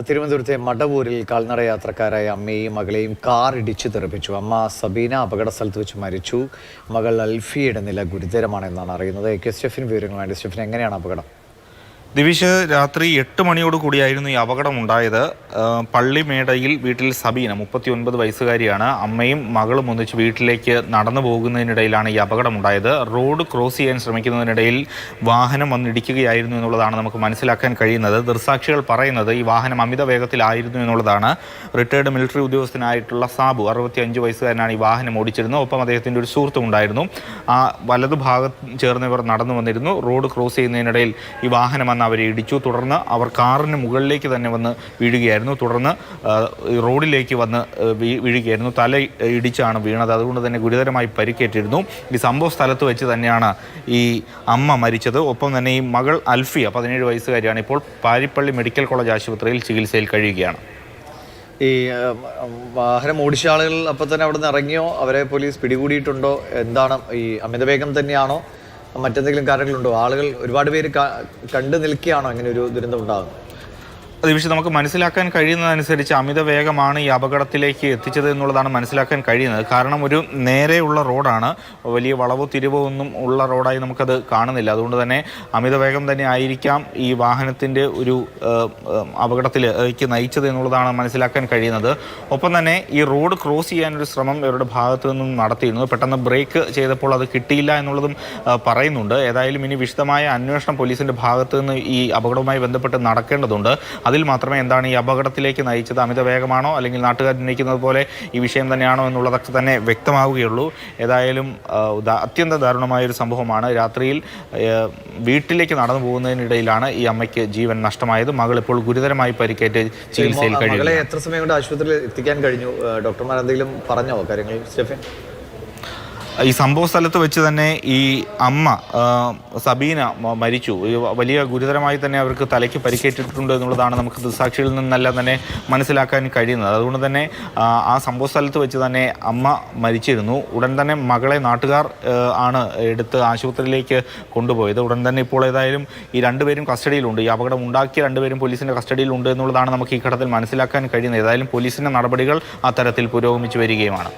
തിരുവനന്തപുരത്തെ മടവൂരിൽ കാൽനട യാത്രക്കാരായ അമ്മയെയും മകളെയും കാർ ഇടിച്ചു തെറിപ്പിച്ചു. അമ്മ സബീന അപകട സ്ഥലത്ത് വെച്ച് മരിച്ചു. മകൾ അൽഫിയുടെ നില ഗുരുതരമാണെന്നാണ് അറിയുന്നത്. സ്റ്റെഫിൻ വിവരങ്ങളുണ്ട്. സ്റ്റെഫിൻ, എങ്ങനെയാണ് അപകടം? ദിവിഷ്, രാത്രി 8 മണിയോട് കൂടിയായിരുന്നു ഈ അപകടമുണ്ടായത്. പള്ളിമേടയിൽ വീട്ടിൽ സബീന 39 വയസ്സുകാരിയാണ്. അമ്മയും മകളും ഒന്നിച്ച് വീട്ടിലേക്ക് നടന്നു പോകുന്നതിനിടയിലാണ് ഈ അപകടമുണ്ടായത്. റോഡ് ക്രോസ് ചെയ്യാൻ ശ്രമിക്കുന്നതിനിടയിൽ വാഹനം വന്നിടിക്കുകയായിരുന്നു എന്നുള്ളതാണ് നമുക്ക് മനസ്സിലാക്കാൻ കഴിയുന്നത്. ദൃക്സാക്ഷികൾ പറയുന്നത് ഈ വാഹനം അമിത വേഗത്തിലായിരുന്നു എന്നുള്ളതാണ്. റിട്ടയർഡ് മിലിറ്ററി ഉദ്യോഗസ്ഥനായിട്ടുള്ള സാബു 65 വയസ്സുകാരനാണ് ഈ വാഹനം ഓടിച്ചിരുന്നത്. ഒപ്പം അദ്ദേഹത്തിൻ്റെ ഒരു സുഹൃത്തും ഉണ്ടായിരുന്നു. ആ വലതുഭാഗത്ത് ചേർന്നവർ നടന്നു വന്നിരുന്നു. റോഡ് ക്രോസ് ചെയ്യുന്നതിനിടയിൽ ഈ വാഹനം വന്ന് അവരെ ഇടിച്ചു. തുടർന്ന് അവർ കാറിന് മുകളിലേക്ക് തന്നെ വന്ന് വീഴുകയായിരുന്നു. തുടർന്ന് റോഡിലേക്ക് വന്ന് വീഴുകയായിരുന്നു. തല ഇടിച്ചാണ് വീണത്. അതുകൊണ്ട് തന്നെ ഗുരുതരമായി പരിക്കേറ്റിരുന്നു. ഈ സംഭവ സ്ഥലത്ത് വെച്ച് തന്നെയാണ് ഈ അമ്മ മരിച്ചത്. ഒപ്പം തന്നെ ഈ മകൾ അൽഫിയ 17 വയസ്സുകാരിയാണ്. ഇപ്പോൾ പാരിപ്പള്ളി മെഡിക്കൽ കോളേജ് ആശുപത്രിയിൽ ചികിത്സയിൽ കഴിയുകയാണ്. ഈ വാഹനം ഓടിച്ച ആളുകൾ അപ്പോൾ തന്നെ അവിടെ നിന്ന് ഇറങ്ങിയോ? അവരെ പോലീസ് പിടികൂടിയിട്ടുണ്ടോ? എന്താണ്, ഈ അമിതവേഗം തന്നെയാണോ, മറ്റെന്തെങ്കിലും കാര്യങ്ങളുണ്ടോ? ആളുകൾ ഒരുപാട് പേര് കണ്ടു നിൽക്കുകയാണോ അങ്ങനെ ഒരു ദുരന്തം ഉണ്ടാകുന്നത്? അത് പക്ഷേ നമുക്ക് മനസ്സിലാക്കാൻ കഴിയുന്നതനുസരിച്ച് അമിത വേഗമാണ് ഈ അപകടത്തിലേക്ക് എത്തിച്ചത് എന്നുള്ളതാണ് മനസ്സിലാക്കാൻ കഴിയുന്നത്. കാരണം ഒരു നേരെയുള്ള റോഡാണ്, വലിയ വളവോ തിരിവോ ഒന്നും ഉള്ള റോഡായി നമുക്കത് കാണുന്നില്ല. അതുകൊണ്ട് തന്നെ അമിത വേഗം തന്നെ ആയിരിക്കാം ഈ വാഹനത്തിൻ്റെ ഒരു അപകടത്തിലേക്ക് നയിച്ചത് എന്നുള്ളതാണ് മനസ്സിലാക്കാൻ കഴിയുന്നത്. ഒപ്പം തന്നെ ഈ റോഡ് ക്രോസ് ചെയ്യാനൊരു ശ്രമം ഇവരുടെ ഭാഗത്തു നിന്നും നടത്തിയിരുന്നു. പെട്ടെന്ന് ബ്രേക്ക് ചെയ്തപ്പോൾ അത് കിട്ടിയില്ല എന്നുള്ളതും പറയുന്നുണ്ട്. ഏതായാലും ഇനി വിശദമായ അന്വേഷണം പോലീസിൻ്റെ ഭാഗത്തു നിന്ന് ഈ അപകടവുമായി ബന്ധപ്പെട്ട് നടക്കേണ്ടതുണ്ട്. അതിൽ മാത്രമേ എന്താണ് ഈ അപകടത്തിലേക്ക് നയിച്ചത്, അമിത വേഗമാണോ അല്ലെങ്കിൽ നാട്ടുകാർ ഉന്നയിക്കുന്നത് പോലെ ഈ വിഷയം തന്നെയാണോ എന്നുള്ളതൊക്കെ തന്നെ വ്യക്തമാവുകയുള്ളൂ. ഏതായാലും അത്യന്തം ദാരുണമായൊരു സംഭവമാണ്. രാത്രിയിൽ വീട്ടിലേക്ക് നടന്നു പോകുന്നതിനിടയിലാണ് ഈ അമ്മയ്ക്ക് ജീവൻ നഷ്ടമായത്. മകൾ ഇപ്പോൾ ഗുരുതരമായി പരിക്കേറ്റ് ചികിത്സയിൽ കഴിയും. എത്ര സമയം കൊണ്ട് ആശുപത്രിയിൽ എത്തിക്കാൻ കഴിഞ്ഞു? ഡോക്ടർമാർ എന്തെങ്കിലും പറഞ്ഞോ കാര്യങ്ങൾ, സ്റ്റെഫിൻ? ഈ സംഭവ സ്ഥലത്ത് വെച്ച് തന്നെ ഈ അമ്മ സബീന മരിച്ചു. വലിയ ഗുരുതരമായി തന്നെ അവർക്ക് തലയ്ക്ക് പരിക്കേറ്റിട്ടുണ്ട് എന്നുള്ളതാണ് നമുക്ക് ദൃക്സാക്ഷികളിൽ നിന്നെല്ലാം തന്നെ മനസ്സിലാക്കാൻ കഴിയുന്നത്. അതുകൊണ്ട് തന്നെ ആ സംഭവ സ്ഥലത്ത് വെച്ച് തന്നെ അമ്മ മരിച്ചിരുന്നു. ഉടൻ തന്നെ മകളെ നാട്ടുകാർ ആണ് എടുത്ത് ആശുപത്രിയിലേക്ക് കൊണ്ടുപോയത്. ഉടൻ തന്നെ ഇപ്പോൾ ഏതായാലും ഈ രണ്ടുപേരും കസ്റ്റഡിയിലുണ്ട്. ഈ അപകടം ഉണ്ടാക്കിയ രണ്ടുപേരും പോലീസിൻ്റെ കസ്റ്റഡിയിലുണ്ട് എന്നുള്ളതാണ് നമുക്ക് ഈ ഘട്ടത്തിൽ മനസ്സിലാക്കാൻ കഴിയുന്നത്. ഏതായാലും പോലീസിൻ്റെ നടപടികൾ ആ തരത്തിൽ പുരോഗമിച്ചു വരികയുമാണ്.